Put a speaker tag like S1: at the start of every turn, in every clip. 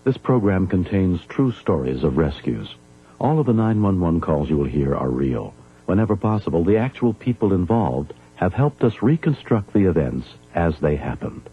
S1: This program contains true stories of rescues. All of the 911 calls you will hear are real. Whenever possible, the actual people involved have helped us reconstruct the events as they happened.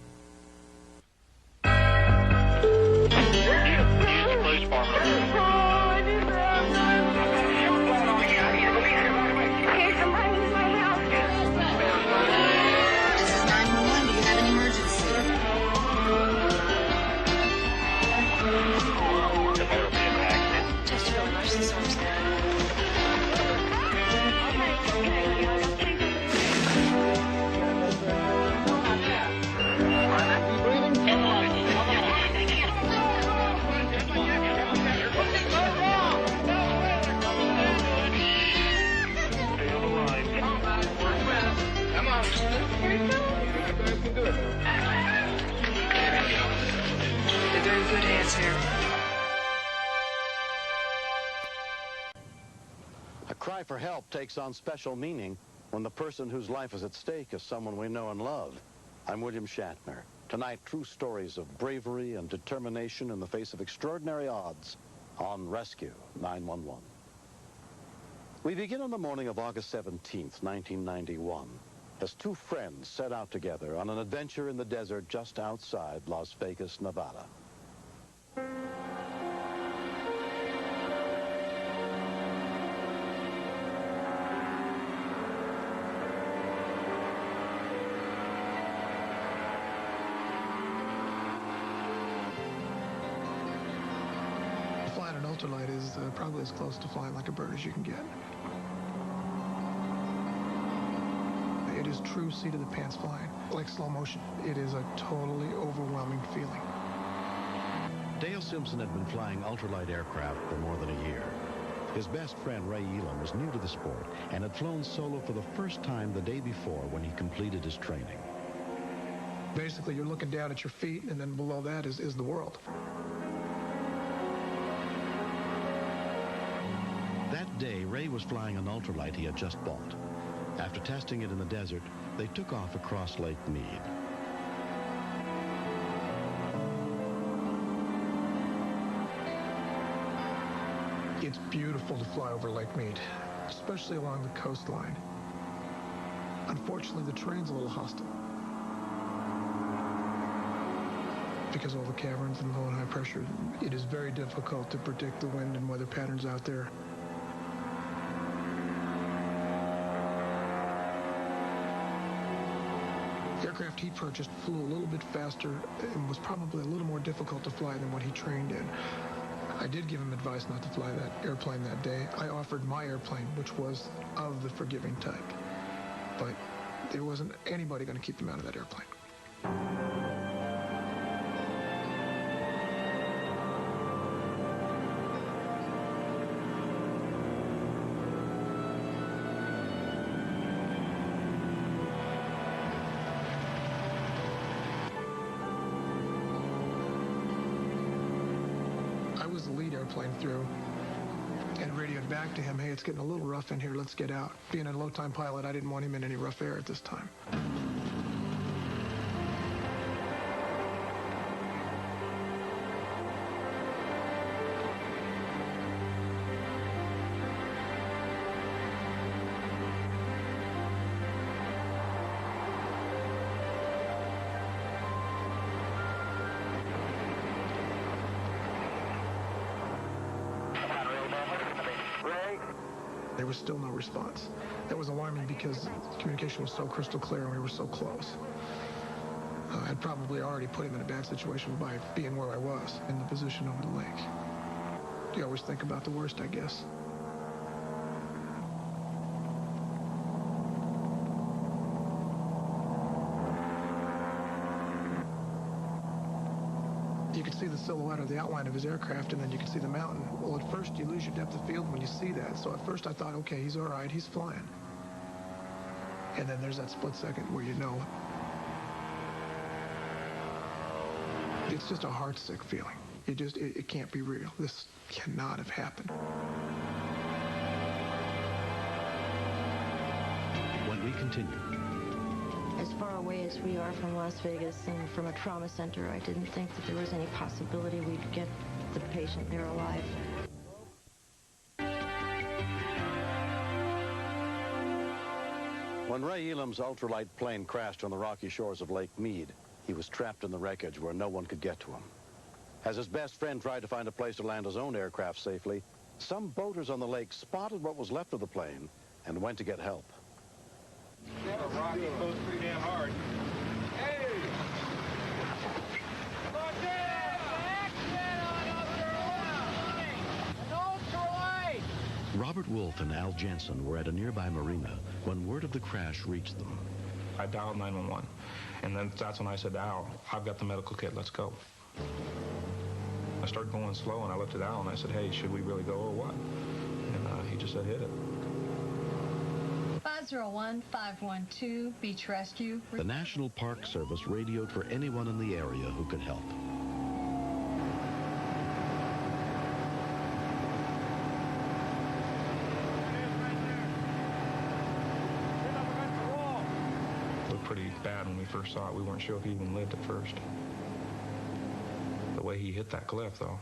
S2: A cry for help takes on special meaning when the person whose life is at stake is someone we know and love. I'm William Shatner. Tonight, true stories of bravery and determination in the face of extraordinary odds on Rescue 911. We begin on the morning of August 17th, 1991, as two friends set out together on an adventure in the desert just outside Las Vegas, Nevada.
S3: Flying an ultralight is probably as close to flying like a bird as you can get. It is true seat-of-the-pants flying, like slow motion. It is a totally overwhelming feeling.
S2: Dale Simpson had been flying ultralight aircraft for more than a year. His best friend, Ray Elam, was new to the sport and had flown solo for the first time the day before when he completed his training.
S3: Basically, you're looking down at your feet, and then below that is the world.
S2: That day, Ray was flying an ultralight he had just bought. After testing it in the desert, they took off across Lake Mead.
S3: It's beautiful to fly over Lake Mead, especially along the coastline. Unfortunately, the terrain's a little hostile. Because of all the caverns and low and high pressure, it is very difficult to predict the wind and weather patterns out there. The aircraft he purchased flew a little bit faster and was probably a little more difficult to fly than what he trained in. I did give him advice not to fly that airplane that day. I offered my airplane, which was of the forgiving type. But there wasn't anybody going to keep him out of that airplane. I was the lead airplane through and radioed back to him, hey, it's getting a little rough in here, let's get out. Being a low-time pilot, I didn't want him in any rough air at this time. There was still no response. That was alarming because communication was so crystal clear and we were so close. I'd probably already put him in a bad situation by being where I was, in the position over the lake. You always think about the worst, I guess. You could see the silhouette or the outline of his aircraft, and then you could see the mountain. Well, at first, you lose your depth of field when you see that. So at first, I thought, okay, he's all right, he's flying. And then there's that split second where you know. It's just a heart-sick feeling. It can't be real. This cannot have happened.
S2: When we continue.
S4: As As far away as we are from Las Vegas and from a trauma center, I didn't think that there was any possibility we'd get the patient there alive.
S2: When Ray Elam's ultralight plane crashed on the rocky shores of Lake Mead, he was trapped in the wreckage where no one could get to him. As his best friend tried to find a place to land his own aircraft safely, some boaters on the lake spotted what was left of the plane and went to get help.
S5: That rock goes pretty damn hard. Hey!
S1: Robert Wolf and Al Jensen were at a nearby marina when word of the crash reached them.
S6: I dialed 911, and then that's when I said to Al, I've got the medical kit, let's go. I started going slow, and I looked at Al, and I said, hey, should we really go or what? And he just said, hit it.
S7: 501-512, Beach Rescue.
S1: The National Park Service radioed for anyone in the area who could help.
S6: It looked pretty bad when we first saw it. We weren't sure if he even lived at first. The way he hit that cliff, though,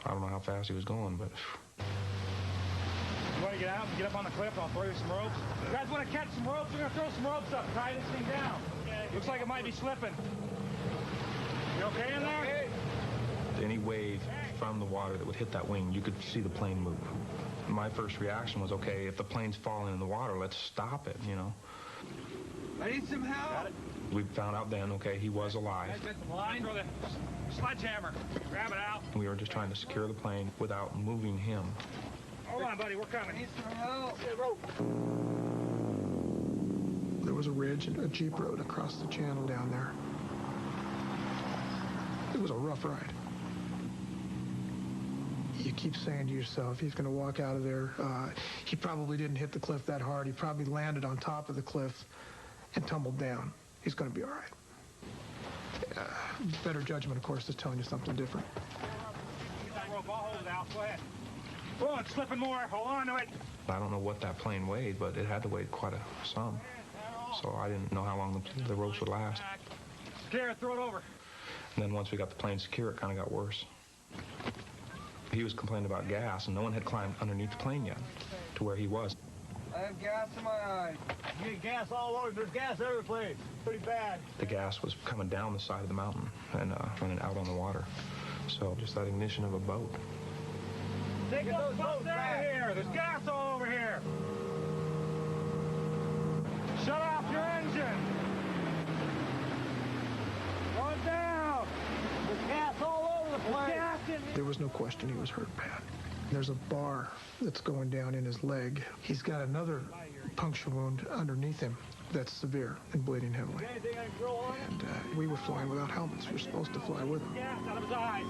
S6: I don't know how fast he was going, but...
S5: You want to get out and get up on the cliff? I'll throw you some ropes. You guys want to catch some ropes? We're going to throw some ropes up. Tie this thing down. Looks like it might be slipping. You okay in there? Okay.
S6: Any wave from the water that would hit that wing, you could see the plane move. My first reaction was, okay, if the plane's falling in the water, let's stop it, you know.
S5: I need some help. Got it.
S6: We found out then, okay, he was alive.
S5: Guys, get the line. Throw the sledgehammer. Grab it out.
S6: We were just trying to secure the plane without moving him.
S5: Hold on, buddy. We're coming. Need some help. Get a rope.
S3: There was a ridge and a jeep road across the channel down there. It was a rough ride. You keep saying to yourself, he's going to walk out of there. He probably didn't hit the cliff that hard. He probably landed on top of the cliff and tumbled down. He's going to be all right. Better judgment, of course, is telling you something different.
S5: Get that rope. I'll hold it out. Go ahead. Oh, it's slipping more. Hold on to it.
S6: I don't know what that plane weighed, but it had to weigh quite a sum. So I didn't know how long the ropes would last.
S5: Secure, throw it over.
S6: And then once we got the plane secure, it kind of got worse. He was complaining about gas, and no one had climbed underneath the plane yet to where he was.
S5: I have gas in my eye. You get gas all over. There's gas every place. Pretty bad.
S6: The gas was coming down the side of the mountain and running out on the water. So just that ignition of a boat.
S5: Take those boats out of here. There's gas all over here. Shut off your engine. Run down. There's gas all over the place.
S3: There was no question he was hurt bad. There's a bar that's going down in his leg. He's got another puncture wound underneath him that's severe and bleeding heavily. And we were flying without helmets. We're supposed to fly with him.
S5: Gas out of his eyes.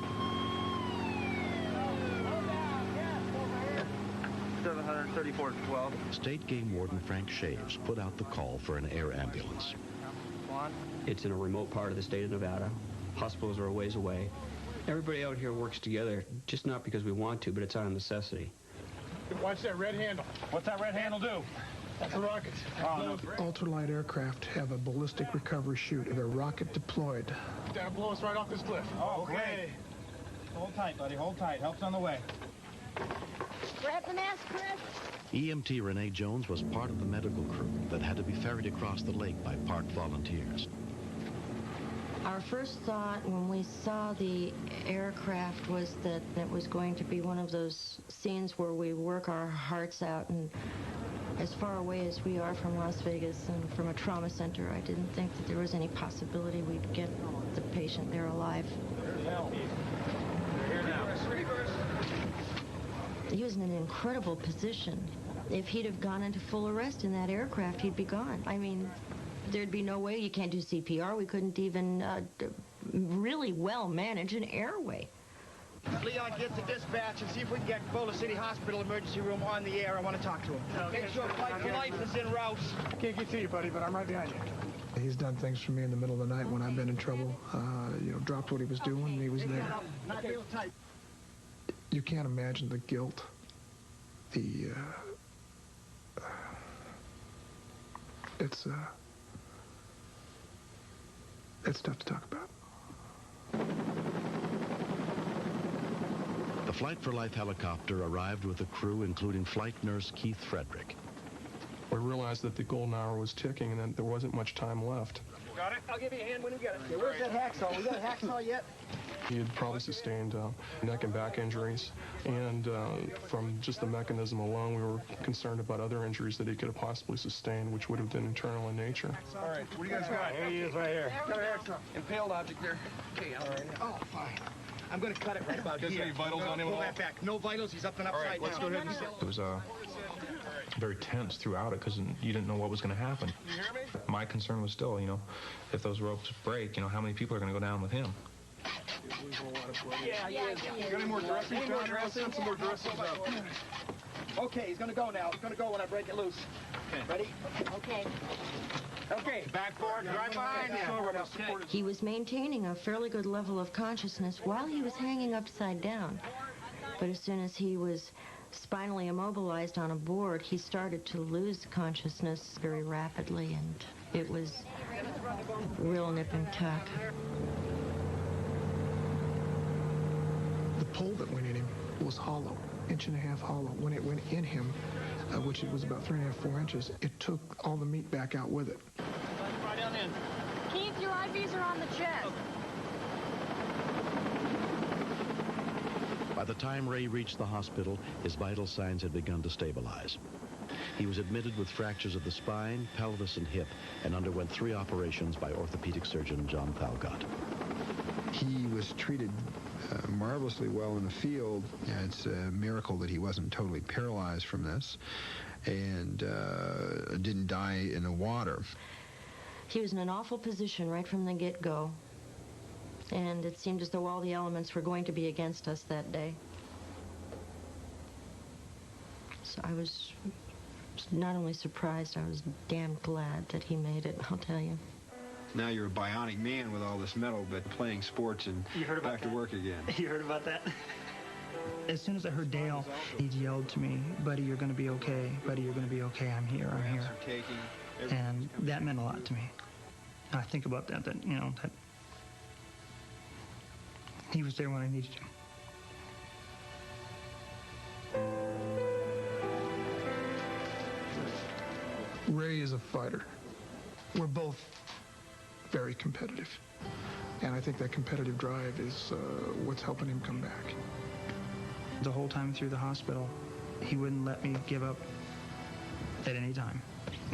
S8: 734-12.
S1: State Game Warden Frank Shaves put out the call for an air ambulance.
S9: It's in a remote part of the state of Nevada. Hospitals are a ways away. Everybody out here works together, just not because we want to, but it's out of necessity.
S5: Watch that red handle. What's that red handle do? That's a rocket. Oh, no.
S3: Ultralight aircraft have a ballistic recovery chute. They're rocket deployed.
S5: That'll blow us right off this cliff. Oh, okay. Hold tight, buddy. Hold tight. Help's on the way.
S4: Grab the mask, Chris.
S1: EMT Renee Jones was part of the medical crew that had to be ferried across the lake by park volunteers.
S4: Our first thought when we saw the aircraft was that it was going to be one of those scenes where we work our hearts out, and as far away as we are from Las Vegas and from a trauma center, I didn't think that there was any possibility we'd get the patient there alive. He was in an incredible position. If he'd have gone into full arrest in that aircraft, he'd be gone. I mean, there'd be no way. You can't do CPR. We couldn't even really well manage an airway.
S8: Leon, get to dispatch and see if we can get Boulder City Hospital emergency room on the air. I want to talk to him. Make sure Flight for Life is en route.
S3: I can't get to you, buddy, but I'm right behind you. He's done things for me in the middle of the night when I've been in trouble. Dropped what he was doing, and he was there.
S8: Not real tight.
S3: You can't imagine the guilt, It's tough to talk about.
S2: The Flight for Life helicopter arrived with a crew including flight nurse Keith Frederick.
S10: I realized that the golden hour was ticking and that there wasn't much time left.
S8: Got it? I'll give you a hand when we get it. Yeah, where's that hacksaw? We got a hacksaw yet?
S10: He had probably sustained neck and back injuries, and from just the mechanism alone, we were concerned about other injuries that he could have possibly sustained, which would have been internal in nature.
S8: All right, what do you guys got?
S5: Here he is right here.
S8: Got a hacksaw. Impaled object there. Okay, all right. Oh, fine. I'm going to cut it right about here.
S10: You guys have any vitals on him at all?
S8: Pull that back. No vitals. He's up and upside
S10: all right, let's
S8: down.
S10: go ahead and...
S6: It was very tense throughout it because you didn't know what was going to happen.
S8: You hear me?
S6: My concern was still, you know, if those ropes break, you know, how many people are going to go down with him?
S8: Yeah. You got any more dressings down there? Let's send some more dressings out. Okay, he's going to go now. He's going to go when I break it loose. Okay. Ready?
S4: Okay.
S8: Okay.
S5: Back forward, right behind you.
S4: He was maintaining a fairly good level of consciousness while he was hanging upside down. But as soon as he was spinally immobilized on a board, he started to lose consciousness very rapidly, and it was real nip and tuck.
S3: The pole that went in him was hollow, 1.5 inches hollow. When it went in him, which it was about 3.5, 4 inches, it took all the meat back out with it.
S8: Right down in.
S7: Keith, your IVs are on the chest.
S2: By the time Ray reached the hospital, his vital signs had begun to stabilize. He was admitted with fractures of the spine, pelvis, and hip, and underwent 3 operations by orthopedic surgeon John Thalgott.
S11: He was treated marvelously well in the field. It's a miracle that he wasn't totally paralyzed from this and didn't die in the water.
S4: He was in an awful position right from the get-go, and it seemed as though all the elements were going to be against us that day. So I was not only surprised, I was damn glad that he made it, I'll tell you.
S11: Now you're a bionic man with all this metal, but playing sports and back to work again.
S12: You heard about that? As soon as I heard Dale, he yelled to me, "Buddy, you're going to be okay. Buddy, you're going to be okay. I'm here. I'm here." And that meant a lot to me. And I think about that, you know, that he was there when I needed him.
S3: Ray is a fighter. We're both very competitive. And I think that competitive drive is what's helping him come back.
S12: The whole time through the hospital, he wouldn't let me give up at any time.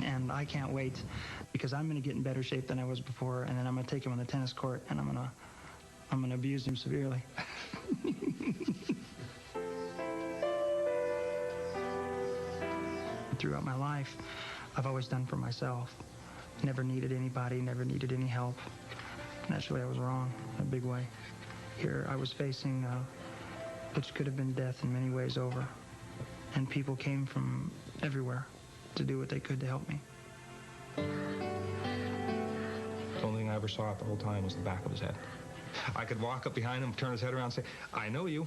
S12: And I can't wait, because I'm going to get in better shape than I was before, and then I'm going to take him on the tennis court, and I'm going to abuse him severely. Throughout my life, I've always done for myself. Never needed anybody, never needed any help. And actually, I was wrong in a big way. Here, I was facing which could have been death in many ways over. And people came from everywhere to do what they could to help me.
S6: The only thing I ever saw the whole time was the back of his head. I could walk up behind him, turn his head around and say, "I know you."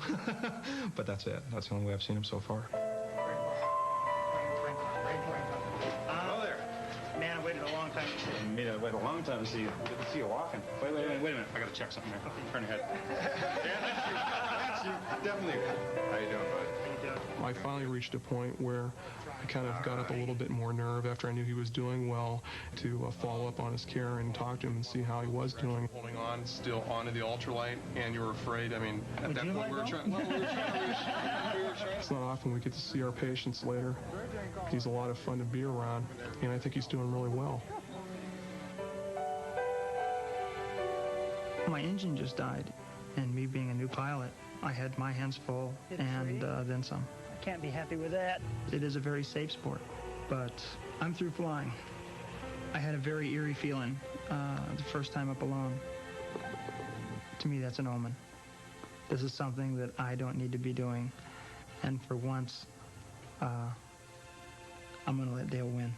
S6: But that's it. That's the only way I've seen him so far.
S5: Man, I waited a long time. I waited a long time to see you. Good to see you walking. Wait a minute. I got to check something here. Turn your head. Yeah, that's you. Definitely. How you doing, bud?
S10: I finally reached a point where I kind of got up a little bit more nerve after I knew he was doing well to follow up on his care and talk to him and see how he was doing. Holding on still onto the ultralight, and you were afraid. I mean, at that point we were trying to reach. It's not often we get to see our patients later. He's a lot of fun to be around, and I think he's doing really well.
S12: My engine just died, and me being a new pilot, I had my hands full and then some. I can't be happy with that. It is a very safe sport, but I'm through flying. I had a very eerie feeling the first time up alone. To me, that's an omen. This is something that I don't need to be doing, and for once, I'm going to let Dale win.